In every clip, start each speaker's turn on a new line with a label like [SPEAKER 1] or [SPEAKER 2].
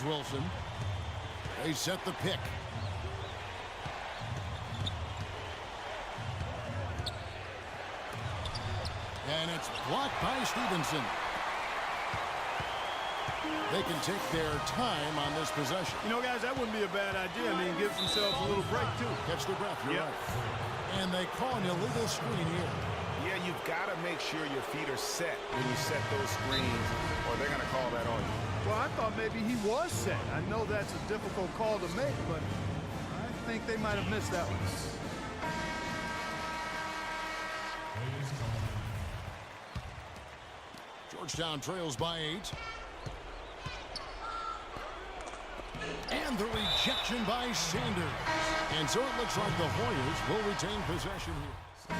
[SPEAKER 1] Here's Wilson. They set the pick. And it's blocked by Stevenson. They can take their time on this possession.
[SPEAKER 2] You know, guys, that wouldn't be a bad idea. I mean, gives themselves a little break, too.
[SPEAKER 1] Catch their breath, you're right. And they call an illegal screen here.
[SPEAKER 3] Yeah, you've got to make sure your feet are set when you set those screens, or they're going to call that on you.
[SPEAKER 2] Well, I thought maybe he was set. I know that's a difficult call to make, but I think they might have missed that one.
[SPEAKER 1] Georgetown trails by 8. And the rejection by Sanders. And so it looks like the Hoyas will retain possession here.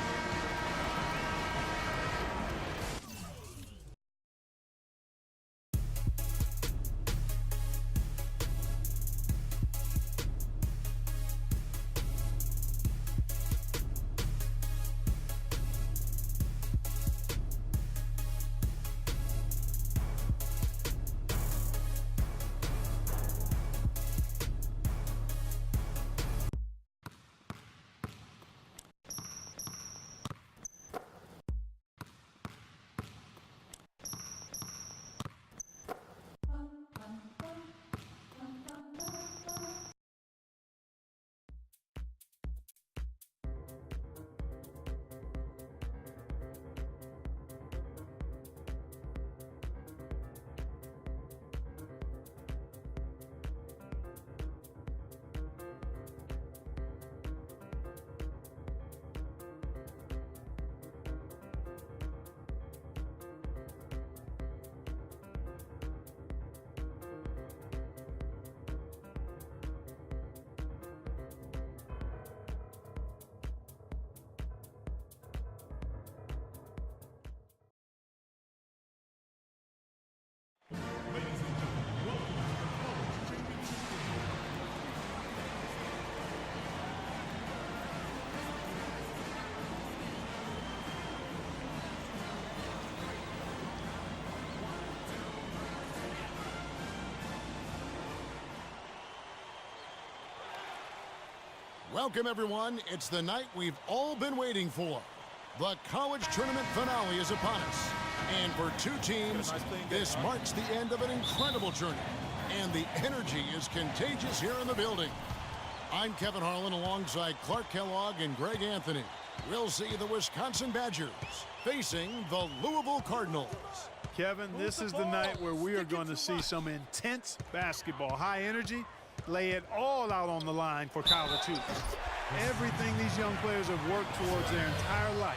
[SPEAKER 1] Welcome, everyone. It's the night we've all been waiting for. The college tournament finale is upon us. And for two teams, this marks the end of an incredible journey. And the energy is contagious here in the building. I'm Kevin Harlan alongside Clark Kellogg and Greg Anthony. We'll see the Wisconsin Badgers facing the Louisville Cardinals.
[SPEAKER 2] Kevin, this is the night where we are going to see some intense basketball. High energy, lay it all out on the line for college hoops. Everything these young players have worked towards their entire life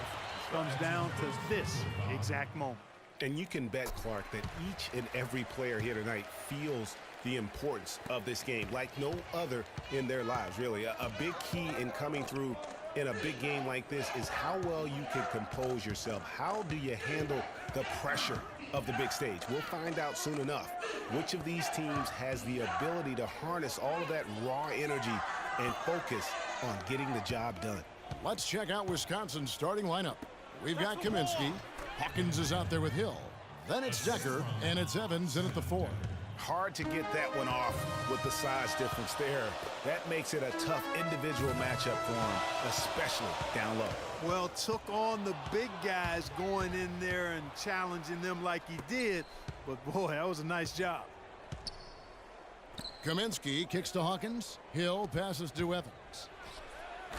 [SPEAKER 2] comes down to this exact moment.
[SPEAKER 3] And you can bet, Clark, that each and every player here tonight feels the importance of this game like no other in their lives, really. A big key in coming through in a big game like this is how well you can compose yourself. How do you handle the pressure of the big stage? We'll find out soon enough which of these teams has the ability to harness all of that raw energy and focus on getting the job done.
[SPEAKER 1] Let's check out Wisconsin's starting lineup. We've got Kaminsky. Hawkins is out there with Hill. Then it's Decker, and it's Evans in at the 4.
[SPEAKER 3] Hard to get that one off with the size difference there. That makes it a tough individual matchup for him, especially down low.
[SPEAKER 2] Well, took on the big guys going in there and challenging them like he did. But, boy, that was a nice job.
[SPEAKER 1] Kaminsky kicks to Hawkins. Hill passes to Evans.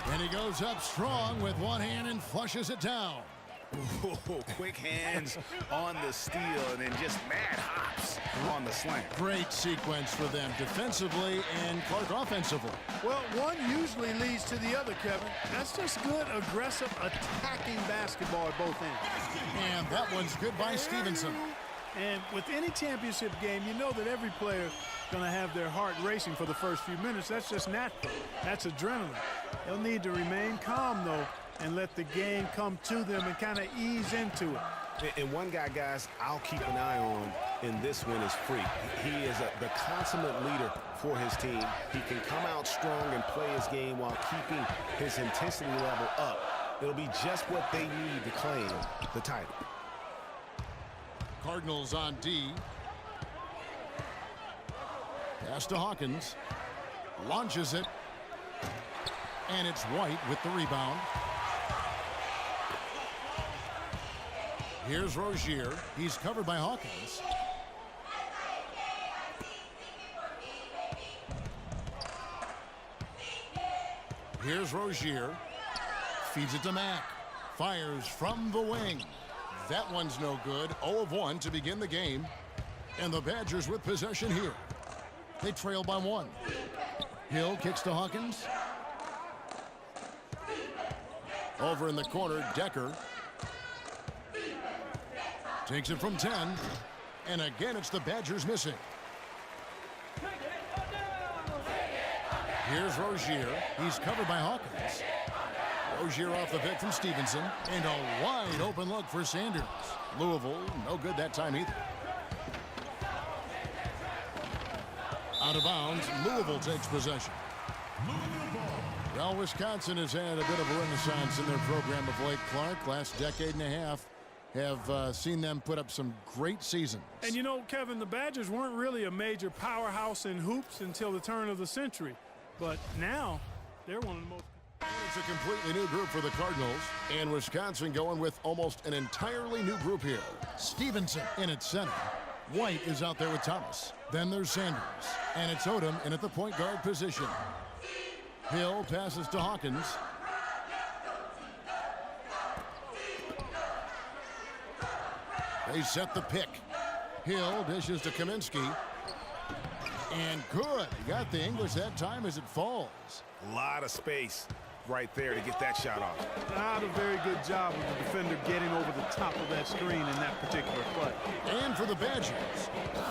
[SPEAKER 1] And he goes up strong with one hand and flushes it down.
[SPEAKER 3] Ooh, quick hands on the steal and then just mad hops on the slant.
[SPEAKER 1] Great sequence for them defensively and Clark offensively.
[SPEAKER 2] Well, one usually leads to the other, Kevin. That's just good, aggressive, attacking basketball at both ends.
[SPEAKER 1] And that one's good by Stevenson.
[SPEAKER 2] And with any championship game, you know that every player is going to have their heart racing for the first few minutes. That's just natural. That's adrenaline. They'll need to remain calm, though, and let the game come to them and kind of ease into it.
[SPEAKER 3] And one guy, guys, I'll keep an eye on in this one is Freak. He is the consummate leader for his team. He can come out strong and play his game while keeping his intensity level up. It'll be just what they need to claim the title.
[SPEAKER 1] Cardinals on D. Pass to Hawkins. Launches it. And it's White with the rebound. Here's Rozier. He's covered by Hawkins. Here's Rozier. Feeds it to Mack. Fires from the wing. That one's no good. 0 of 1 to begin the game. And the Badgers with possession here. They trail by 1. Hill kicks to Hawkins. Over in the corner, Decker. Takes it from 10. And again, it's the Badgers missing. Here's Rozier. He's covered by Hawkins. Rozier off the pick from Stevenson. And a wide open look for Sanders. Louisville, no good that time either. Out of bounds, Louisville takes possession. Well, Wisconsin has had a bit of a renaissance in their program of late, Clark. Last decade and a half have seen them put up some great seasons.
[SPEAKER 2] And you know, Kevin, the Badgers weren't really a major powerhouse in hoops until the turn of the century. But now, they're one of the most...
[SPEAKER 1] It's a completely new group for the Cardinals. And Wisconsin going with almost an entirely new group here. Stevenson in at center. White is out there with Thomas. Then there's Sanders. And it's Odom in at the point guard position. Hill passes to Hawkins. They set the pick. Hill dishes to Kaminsky. And good. He got the English that time as it falls.
[SPEAKER 3] A lot of space right there to get that shot off.
[SPEAKER 2] Not a very good job of the defender getting over the top of that screen in that particular play.
[SPEAKER 1] And for the Badgers,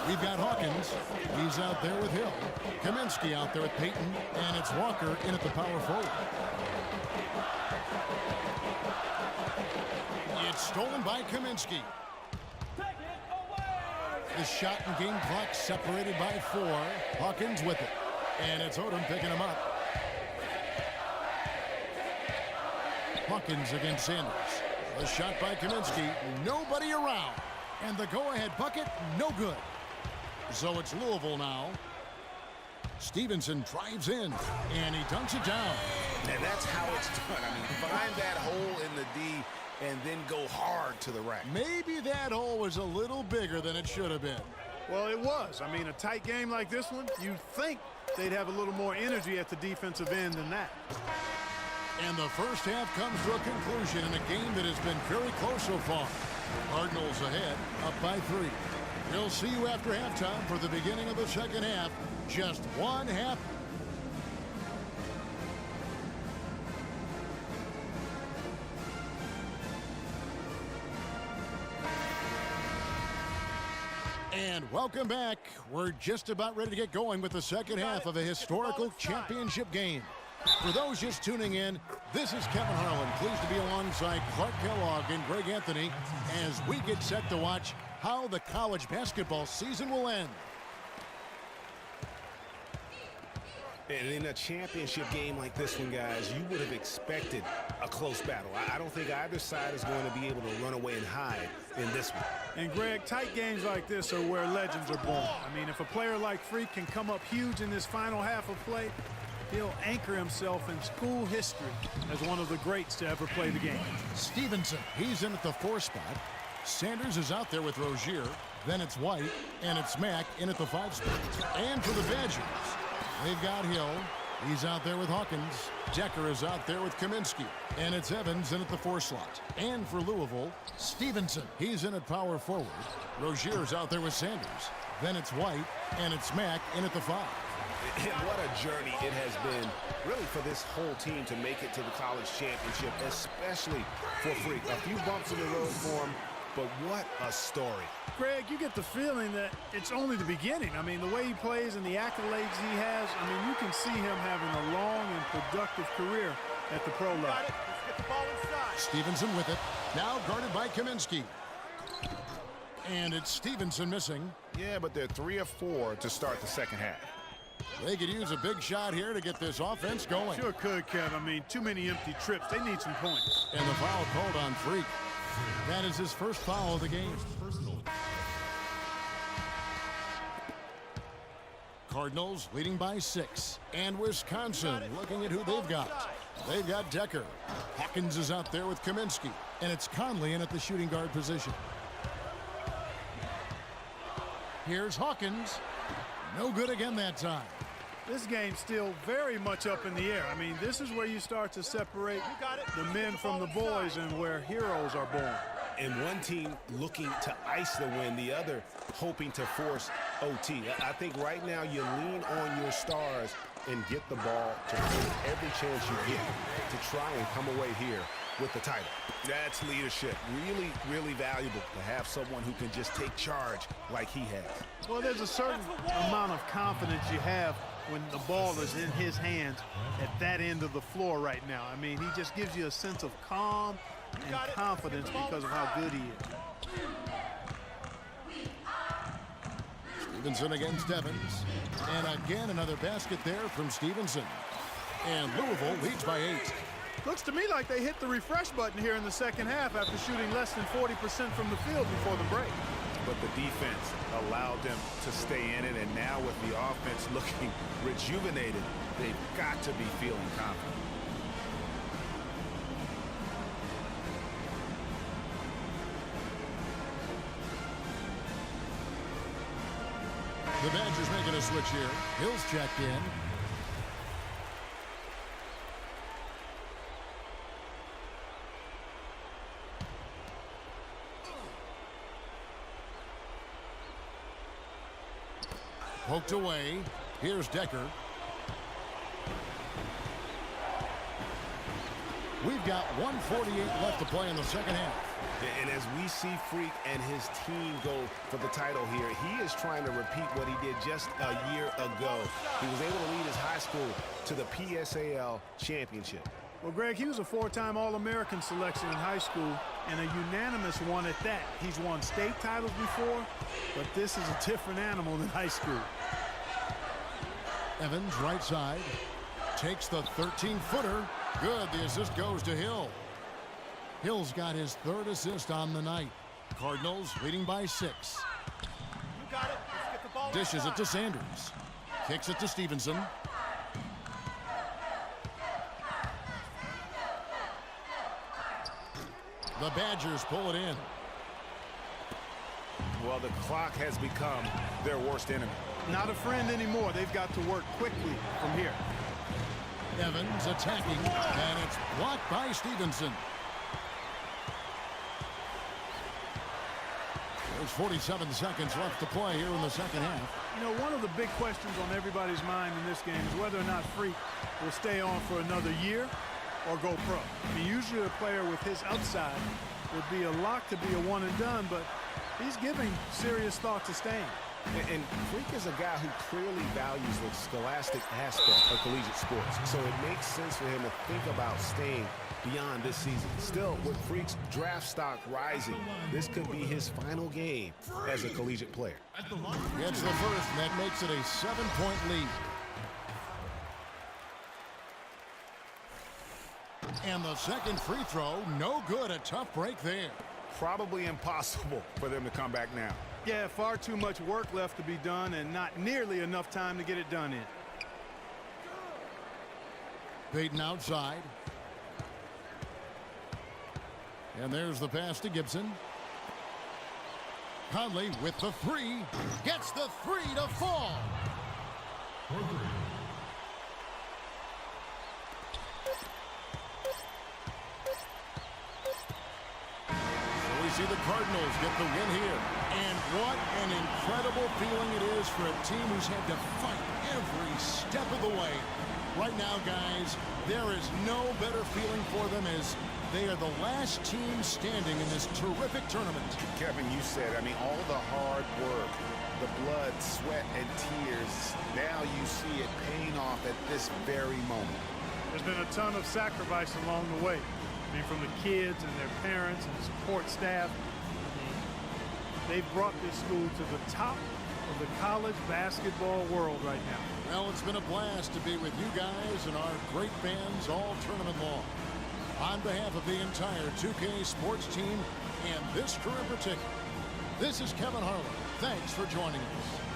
[SPEAKER 1] we've got Hawkins. He's out there with Hill. Kaminsky out there with Payton. And it's Walker in at the power forward. It's stolen by Kaminsky. The shot and game clock separated by 4. Hawkins with it. And it's Odom picking him up. Hawkins against Sanders. The shot by Kaminsky. Nobody around. And the go-ahead bucket, no good. So it's Louisville now. Stevenson drives in. And he dunks it down.
[SPEAKER 3] And that's how it's done. I mean, find that hole in the D and then go hard to the rack.
[SPEAKER 1] Maybe that hole was a little bigger than it should have been.
[SPEAKER 2] Well, it was. I mean, a tight game like this one, you'd think they'd have a little more energy at the defensive end than that.
[SPEAKER 1] And the first half comes to a conclusion in a game that has been very close so far. Cardinals ahead, up by 3. We'll see you after halftime for the beginning of the second half. Just one half. And welcome back. We're just about ready to get going with the second half of a historical championship game. For those just tuning in, this is Kevin Harlan, pleased to be alongside Clark Kellogg and Greg Anthony as we get set to watch how the college basketball season will end.
[SPEAKER 3] And in a championship game like this one, guys, you would have expected a close battle. I don't think either side is going to be able to run away and hide in this one.
[SPEAKER 2] And, Greg, tight games like this are where legends are born. I mean, if a player like Freak can come up huge in this final half of play, he'll anchor himself in school history as one of the greats to ever play the game.
[SPEAKER 1] Stevenson, he's in at the 4 spot. Sanders is out there with Rozier. Then it's White, and it's Mack in at the 5 spot. And for the Badgers, they've got Hill. He's out there with Hawkins. Decker is out there with Kaminsky. And it's Evans in at the 4 slot. And for Louisville, Stevenson. He's in at power forward. Rozier's out there with Sanders. Then it's White, and it's Mack in at the 5.
[SPEAKER 3] And what a journey it has been, really, for this whole team to make it to the college championship, especially for Freak. A few bumps in the road for him, but what a story.
[SPEAKER 2] Greg, you get the feeling that it's only the beginning. I mean, the way he plays and the accolades he has, I mean, you can see him having a long and productive career at the pro level.
[SPEAKER 4] Let's get the ball inside.
[SPEAKER 1] Stevenson with it. Now guarded by Kaminsky. And it's Stevenson missing.
[SPEAKER 3] Yeah, but they're 3 of 4 to start the second half.
[SPEAKER 1] They could use a big shot here to get this offense going.
[SPEAKER 2] Sure could, Kev. I mean, too many empty trips. They need some points.
[SPEAKER 1] And the foul called on Freak. That is his first foul of the game. Cardinals leading by 6. And Wisconsin looking at who they've got. They've got Decker. Hawkins is out there with Kaminsky. And it's Conley in at the shooting guard position. Here's Hawkins. No good again that time.
[SPEAKER 2] This game's still very much up in the air. I mean, this is where you start to separate the men from the boys and where heroes are born.
[SPEAKER 3] And one team looking to ice the win, the other hoping to force OT. I think right now you lean on your stars and get the ball to every chance you get to try and come away here with the title. That's leadership. Really, really valuable to have someone who can just take charge like he has.
[SPEAKER 2] Well, there's a certain amount of confidence you have when the ball is in his hands at that end of the floor right now. I mean, he just gives you a sense of calm and confidence because of how good he is.
[SPEAKER 1] Stevenson against Evans. And again, another basket there from Stevenson. And Louisville leads by 8.
[SPEAKER 2] Looks to me like they hit the refresh button here in the second half after shooting less than 40% from the field before the break.
[SPEAKER 3] But the defense allowed them to stay in it, and now with the offense looking rejuvenated, they've got to be feeling confident.
[SPEAKER 1] The Badgers making a switch here. Hill's checked in. Poked away. Here's Decker. We've got 1:48 left to play in the second half.
[SPEAKER 3] And as we see Freak and his team go for the title here, he is trying to repeat what he did just a year ago. He was able to lead his high school to the PSAL championship.
[SPEAKER 2] Well, Greg, he was a 4-time All-American selection in high school and a unanimous one at that. He's won state titles before, but this is a different animal than high school.
[SPEAKER 1] Evans, right side, takes the 13-footer. Good. The assist goes to Hill. Hill's got his 3rd assist on the night. Cardinals leading by 6.
[SPEAKER 4] You got it. Let's get the ball
[SPEAKER 1] Dishes it
[SPEAKER 4] inside.
[SPEAKER 1] to Sanders. Kicks it to Stevenson. The Badgers pull it in.
[SPEAKER 3] Well, the clock has become their worst enemy.
[SPEAKER 2] Not a friend anymore. They've got to work quickly from here.
[SPEAKER 1] Evans attacking, and it's blocked by Stevenson. There's 47 seconds left to play here in the second half.
[SPEAKER 2] You know, one of the big questions on everybody's mind in this game is whether or not Freak will stay on for another year or go pro. I mean, usually a player with his upside would be a lock to be a one and done, but he's giving serious thought to staying.
[SPEAKER 3] And Freak is a guy who clearly values the scholastic aspect of collegiate sports. So it makes sense for him to think about staying beyond this season. Still, with Freak's draft stock rising, this could be his final game as a collegiate player.
[SPEAKER 1] Gets the first, and that makes it a 7-point lead. And the second free throw, no good. A tough break there.
[SPEAKER 3] Probably impossible for them to come back now.
[SPEAKER 2] Yeah, far too much work left to be done and not nearly enough time to get it done in.
[SPEAKER 1] Payton outside. And there's the pass to Gibson. Conley with the 3. Gets the 3 to fall. So we see the Cardinals get the win here. And what an incredible feeling it is for a team who's had to fight every step of the way. Right now, guys, there is no better feeling for them as they are the last team standing in this terrific tournament.
[SPEAKER 3] Kevin, you said, I mean, all the hard work, the blood, sweat, and tears, now you see it paying off at this very moment.
[SPEAKER 2] There's been a ton of sacrifice along the way. I mean, from the kids and their parents and the support staff. They've brought this school to the top of the college basketball world right now.
[SPEAKER 1] Well, it's been a blast to be with you guys and our great fans all tournament long. On behalf of the entire 2K Sports team and this crew in particular, this is Kevin Harlan. Thanks for joining us.